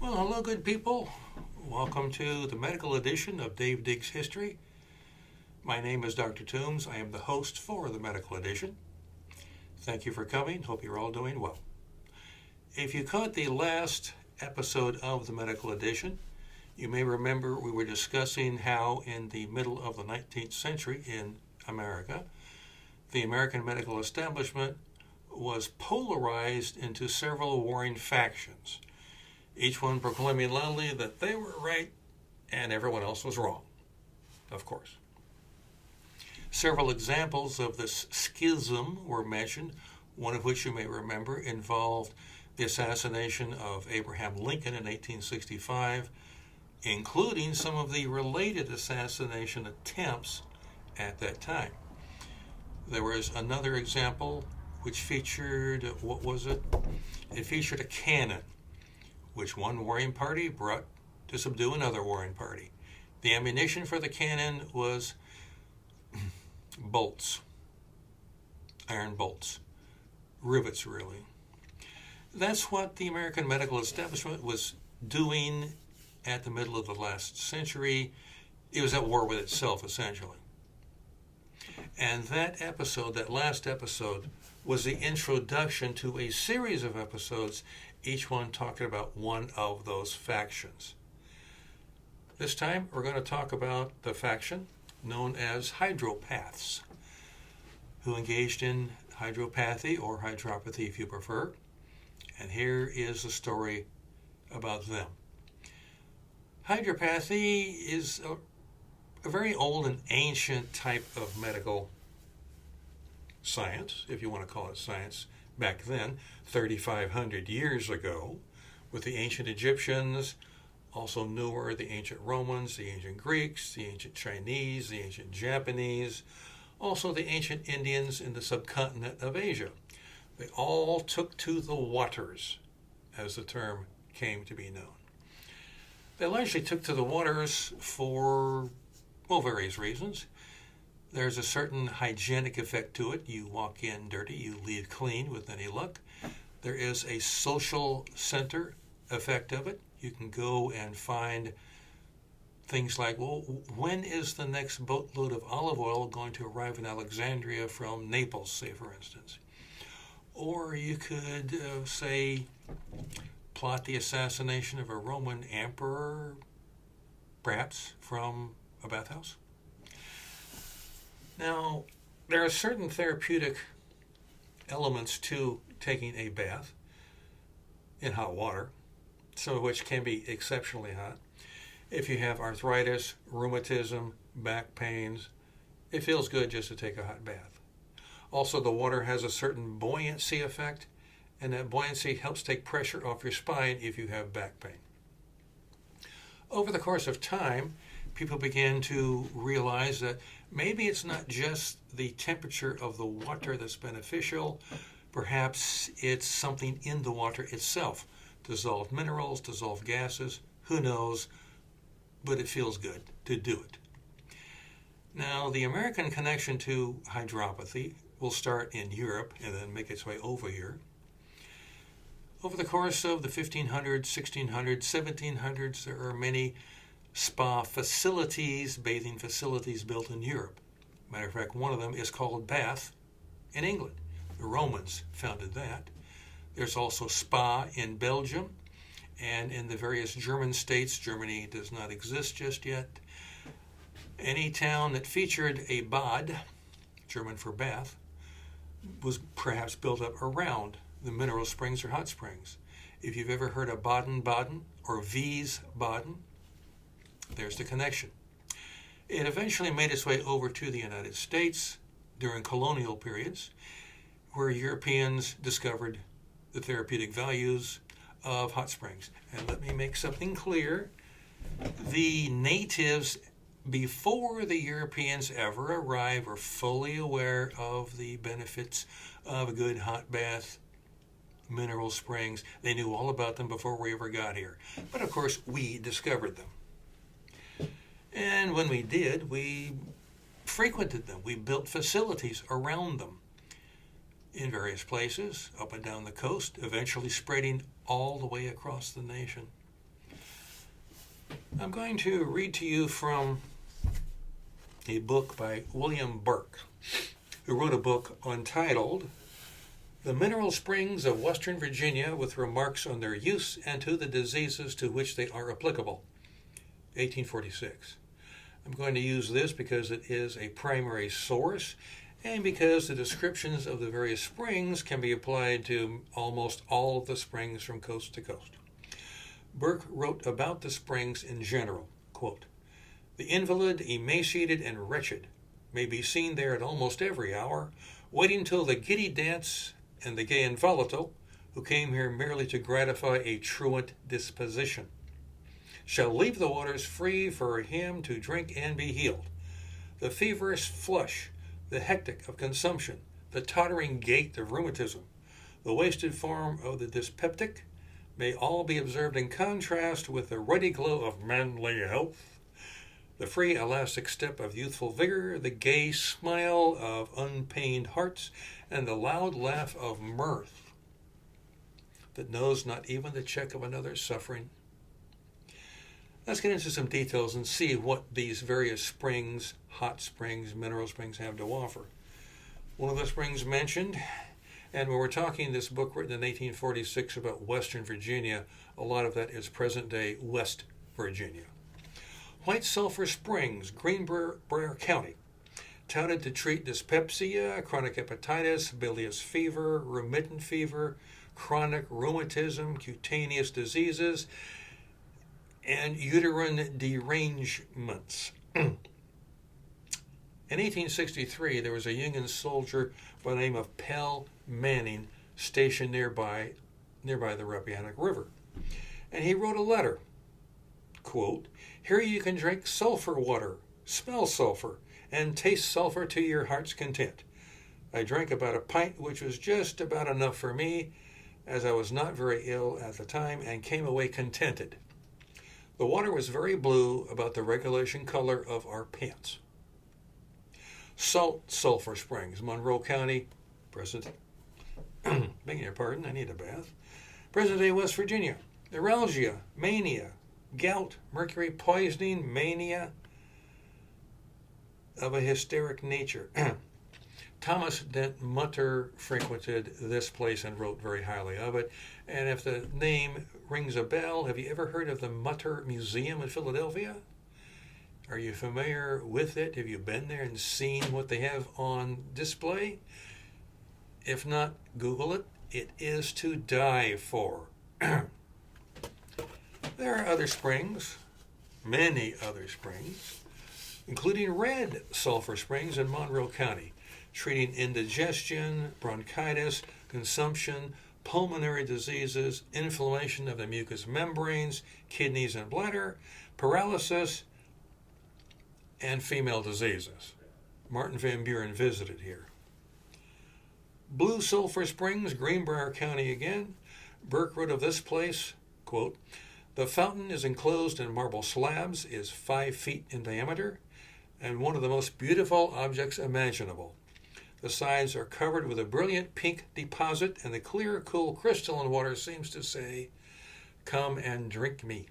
Well, hello, good people. Welcome to the medical edition of Dave Diggs History. My name is Dr. Toombs. I am the host for the medical edition. Thank you for coming. Hope you're all doing well. If you caught the last episode of the medical edition, you may remember we were discussing how in the middle of the 19th century in America, the American medical establishment was polarized into several warring factions, each one proclaiming loudly that they were right and everyone else was wrong, of course. Several examples of this schism were mentioned, one of which you may remember involved the assassination of Abraham Lincoln in 1865, including some of the related assassination attempts at that time. There was another example which featured, It featured a cannon, which one warring party brought to subdue another warring party. The ammunition for the cannon was bolts, iron bolts, rivets really. That's what the American medical establishment was doing at the middle of the last century. It was at war with itself, essentially. And that last episode, was the introduction to a series of episodes, each one talking about one of those factions. This time, we're going to talk about the faction known as Hydropaths, who engaged in hydropathy, or hydropathy if you prefer. And here is the story about them. Hydropathy is a very old and ancient type of medical science, if you want to call it science, back then, 3,500 years ago, with the ancient Egyptians, also newer, the ancient Romans, the ancient Greeks, the ancient Chinese, the ancient Japanese, also the ancient Indians in the subcontinent of Asia. They all took to the waters, as the term came to be known. They largely took to the waters for, various reasons. There's a certain hygienic effect to it. You walk in dirty, you leave clean with any luck. There is a social center effect of it. You can go and find things like, when is the next boatload of olive oil going to arrive in Alexandria from Naples, say, for instance? Or you could, plot the assassination of a Roman emperor, perhaps from a bathhouse. Now, there are certain therapeutic elements to taking a bath in hot water, some of which can be exceptionally hot. If you have arthritis, rheumatism, back pains, it feels good just to take a hot bath. Also, the water has a certain buoyancy effect, and that buoyancy helps take pressure off your spine if you have back pain. Over the course of time, people began to realize that maybe it's not just the temperature of the water that's beneficial. Perhaps it's something in the water itself. Dissolved minerals, dissolved gases, who knows, but it feels good to do it. Now, the American connection to hydropathy will start in Europe and then make its way over here. Over the course of the 1500s, 1600s, 1700s, there are many spa facilities, bathing facilities built in Europe. Matter of fact, one of them is called Bath in England. The Romans founded that. There's also spa in Belgium and in the various German states. Germany does not exist just yet. Any town that featured a Bad, German for bath, was perhaps built up around the mineral springs or hot springs. If you've ever heard of Baden-Baden or Wiesbaden, there's the connection. It eventually made its way over to the United States during colonial periods, where Europeans discovered the therapeutic values of hot springs. And let me make something clear. The natives, before the Europeans ever arrived, were fully aware of the benefits of a good hot bath, mineral springs. They knew all about them before we ever got here. But of course, we discovered them. And when we did, we frequented them. We built facilities around them in various places, up and down the coast, eventually spreading all the way across the nation. I'm going to read to you from a book by William Burke, who wrote a book entitled The Mineral Springs of Western Virginia with Remarks on Their Use and to the Diseases to which they are applicable, 1846. I'm going to use this because it is a primary source and because the descriptions of the various springs can be applied to almost all of the springs from coast to coast. Burke wrote about the springs in general, quote, "The invalid, emaciated, and wretched may be seen there at almost every hour, waiting till the giddy dance, and the gay and volatile, who came here merely to gratify a truant disposition, shall leave the waters free for him to drink and be healed. The feverish flush, the hectic of consumption, the tottering gait of rheumatism, the wasted form of the dyspeptic, may all be observed in contrast with the ruddy glow of manly health, the free elastic step of youthful vigor, the gay smile of unpained hearts, and the loud laugh of mirth that knows not even the check of another's suffering." Let's get into some details and see what these various springs, hot springs, mineral springs have to offer. One of the springs mentioned, and when we're talking this book written in 1846 about Western Virginia, a lot of that is present-day West Virginia. White Sulphur Springs, Greenbrier County, touted to treat dyspepsia, chronic hepatitis, bilious fever, remittent fever, chronic rheumatism, cutaneous diseases, and uterine derangements. In 1863, there was a Union soldier by the name of Pell Manning stationed nearby the Rappahannock River. And he wrote a letter, quote, "Here you can drink sulfur water, smell sulfur, and taste sulfur to your heart's content. I drank about a pint, which was just about enough for me, as I was not very ill at the time, and came away contented. The water was very blue, about the regulation color of our pants." Salt Sulphur Springs, Monroe County, present. Begging your pardon, I need a bath. Present-day West Virginia. Neuralgia, mania, gout, mercury poisoning, mania of a hysteric nature. Thomas Dent Mutter frequented this place and wrote very highly of it. And if the name rings a bell, have you ever heard of the Mutter Museum in Philadelphia? Are you familiar with it? Have you been there and seen what they have on display? If not, Google it. It is to die for. There are other springs, many other springs, including Red Sulphur Springs in Monroe County, treating indigestion, bronchitis, consumption, pulmonary diseases, inflammation of the mucous membranes, kidneys and bladder, paralysis, and female diseases. Martin Van Buren visited here. Blue Sulphur Springs, Greenbrier County again. Burke wrote of this place, quote, "The fountain is enclosed in marble slabs, is 5 feet in diameter, and one of the most beautiful objects imaginable. The sides are covered with a brilliant pink deposit, and the clear, cool crystalline water seems to say, 'Come and drink me.'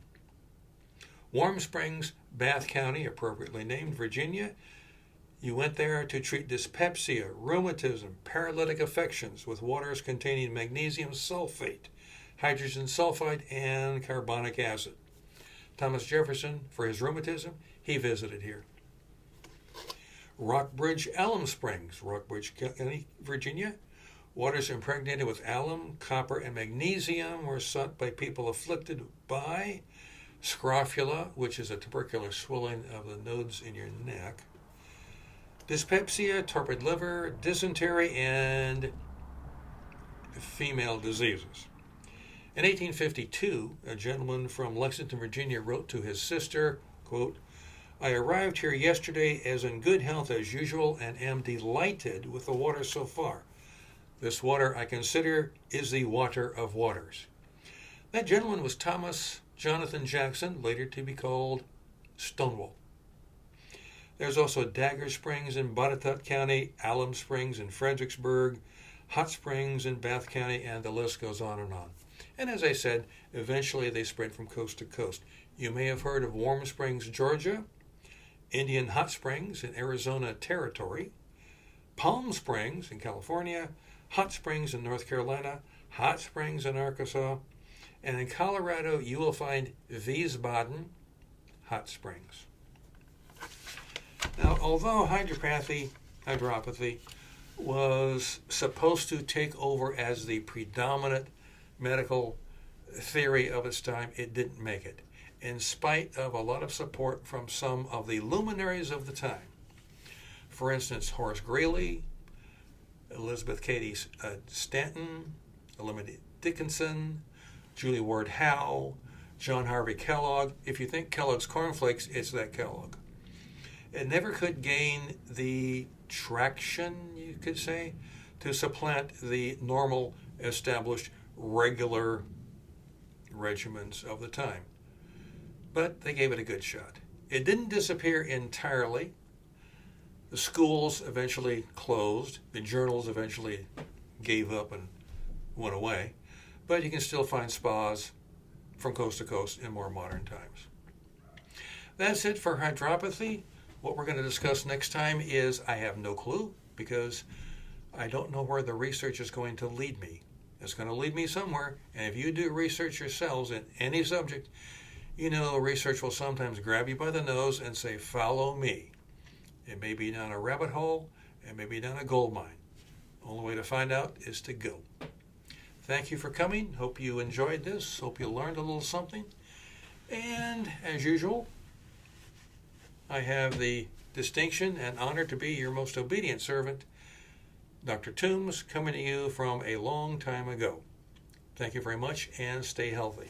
Warm Springs, Bath County, appropriately named, Virginia. You went there to treat dyspepsia, rheumatism, paralytic affections with waters containing magnesium sulfate, hydrogen sulfide, and carbonic acid. Thomas Jefferson, for his rheumatism, he visited here. Rockbridge Alum Springs, Rockbridge County, Virginia. Waters impregnated with alum, copper, and magnesium were sought by people afflicted by scrofula, which is a tubercular swelling of the nodes in your neck, dyspepsia, torpid liver, dysentery, and female diseases. In 1852, a gentleman from Lexington, Virginia, wrote to his sister, quote, "I arrived here yesterday as in good health as usual and am delighted with the water so far. This water I consider is the water of waters." That gentleman was Thomas Jonathan Jackson, later to be called Stonewall. There's also Dagger Springs in Botetourt County, Alum Springs in Fredericksburg, Hot Springs in Bath County, and the list goes on and on. And as I said, eventually they spread from coast to coast. You may have heard of Warm Springs, Georgia, Indian Hot Springs in Arizona Territory, Palm Springs in California, Hot Springs in North Carolina, Hot Springs in Arkansas, and in Colorado you will find Wiesbaden Hot Springs. Now, although hydropathy was supposed to take over as the predominant medical theory of its time, it didn't make it, in spite of a lot of support from some of the luminaries of the time. For instance, Horace Greeley, Elizabeth Cady Stanton, Olivia Dickinson, Julie Ward Howe, John Harvey Kellogg. If you think Kellogg's cornflakes, it's that Kellogg. It never could gain the traction, you could say, to supplant the normal, established, regular regimens of the time. But they gave it a good shot. It didn't disappear entirely. The schools eventually closed. The journals eventually gave up and went away. But you can still find spas from coast to coast in more modern times. That's it for hydropathy. What we're going to discuss next time is I have no clue, because I don't know where the research is going to lead me. It's going to lead me somewhere, and if you do research yourselves in any subject, you know research will sometimes grab you by the nose and say, follow me. It may be down a rabbit hole, it may be down a gold mine. The only way to find out is to go. Thank you for coming. Hope you enjoyed this. Hope you learned a little something. And as usual, I have the distinction and honor to be your most obedient servant, Dr. Toombs, coming to you from a long time ago. Thank you very much, and stay healthy.